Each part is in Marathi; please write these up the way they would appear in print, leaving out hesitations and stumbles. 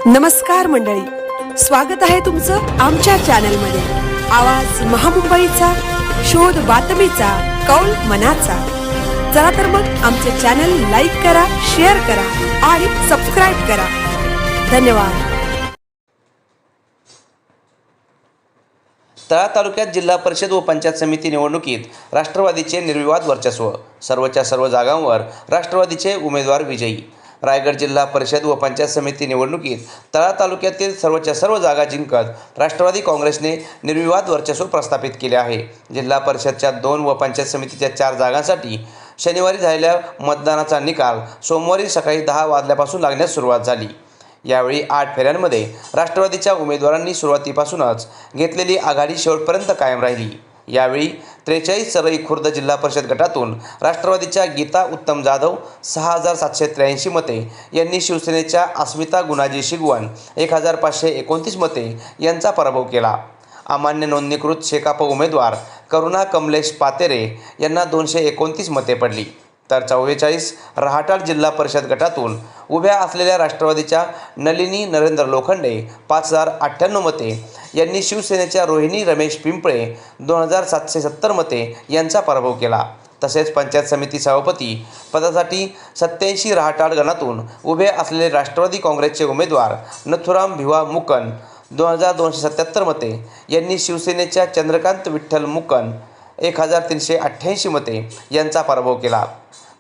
नमस्कार मंडळी, स्वागत आहे तुमचं आमच्या चॅनलमध्ये। आवाज महामुंबईचा, शोध बातमीचा, कौल मनाचा। चला तर मग आमचे चॅनल लाईक करा, शेअर करा आणि सबस्क्राइब करा। धन्यवाद। तळा तालुक्यात जिल्हा परिषद व पंचायत समिती निवडणुकीत राष्ट्रवादीचे निर्विवाद वर्चस्व। सर्वच्या सर्व जागांवर राष्ट्रवादीचे उमेदवार विजयी। रायगड जिल्हा परिषद व पंचायत समिती निवडणुकीत तळा तालुक्यातील सर्वच्या सर्व जागा जिंकत राष्ट्रवादी काँग्रेसने निर्विवाद वर्चस्व प्रस्थापित केले आहे। जिल्हा परिषदच्या 2 व पंचायत समितीच्या 4 जागांसाठी शनिवारी झालेल्या मतदानाचा निकाल सोमवारी सकाळी 10 वाजल्यापासून लागण्यास सुरुवात झाली। यावेळी 8 फेऱ्यांमध्ये राष्ट्रवादीच्या उमेदवारांनी सुरुवातीपासूनच घेतलेली आघाडी शेवटपर्यंत कायम राहिली। यावेळी 43 सरई खुर्द जिल्हा परिषद गटातून राष्ट्रवादीच्या गीता उत्तम जाधव 6783 मते यांनी शिवसेनेच्या अस्मिता गुणाजी शिगवण 1529 मते यांचा पराभव केला। अमान्य नोंदणीकृत शेकाप उमेदवार करुणा कमलेश पातेरे यांना 229 मते पडली। तर 44 रहाटाळ जिल्हा परिषद गटातून उभ्या असलेल्या राष्ट्रवादीच्या नलिनी नरेंद्र लोखंडे 5098 मते यांनी शिवसेनेच्या रोहिणी रमेश पिंपळे 2770 मते यांचा पराभव केला। तसेच पंचायत समिती सभापती पदासाठी 87 रहाटाळ गणातून उभे असलेले राष्ट्रवादी काँग्रेसचे उमेदवार नथुराम भिवा मुकन 2277 मते यांनी शिवसेनेच्या चंद्रकांत विठ्ठल मुकन 1388 मते यांचा पराभव केला।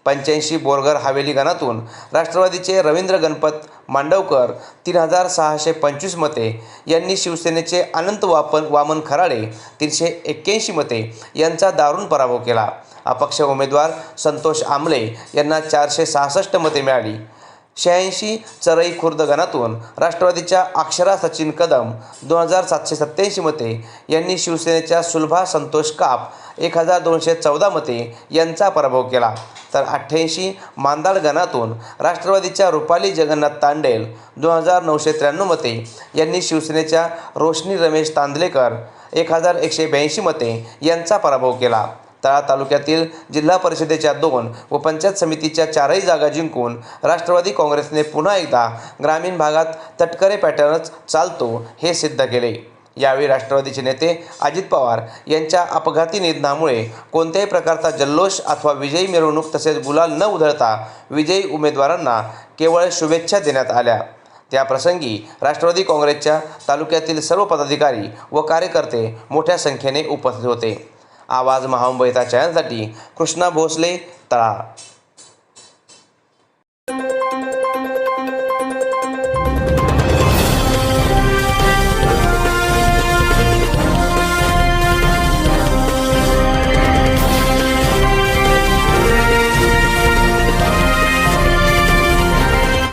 85 बोरघर हवेली गणातून राष्ट्रवादीचे रवींद्र गणपत मांडवकर 3625 मते यांनी शिवसेनेचे अनंत वामन खराडे 381 मते यांचा दारुण पराभव केला। अपक्ष उमेदवार संतोष आमले यांना 466 मते मिळाली। 86 चरई खुर्द गणातून राष्ट्रवादीच्या अक्षरा सचिन कदम 2787 मते यांनी शिवसेनेच्या सुलभा संतोष काप 1214 मते यांचा पराभव केला। तर 88 मांदाड गणातून राष्ट्रवादीच्या रुपाली जगन्नाथ तांडेल 2993 मते यांनी शिवसेनेच्या रोशनी रमेश तांदलेकर 1182 मते यांचा पराभव केला। तळा तालुक्यातील जिल्हा परिषदेच्या 2 व पंचायत समितीच्या 4ही जागा जिंकून राष्ट्रवादी काँग्रेसने पुन्हा एकदा ग्रामीण भागात तटकरे पॅटर्नच चालतो हे सिद्ध केले। यावेळी राष्ट्रवादीचे नेते अजित पवार यांच्या अपघाती निधनामुळे कोणत्याही प्रकारचा जल्लोष अथवा विजयी मिरवणूक तसेच गुलाल न उधळता विजयी उमेदवारांना केवळ शुभेच्छा देण्यात आल्या। त्याप्रसंगी राष्ट्रवादी काँग्रेसच्या तालुक्यातील सर्व पदाधिकारी व कार्यकर्ते मोठ्या संख्येने उपस्थित होते। आवाज महामुंबईचा चॅनलसाठी कृष्णा भोसले, तळा।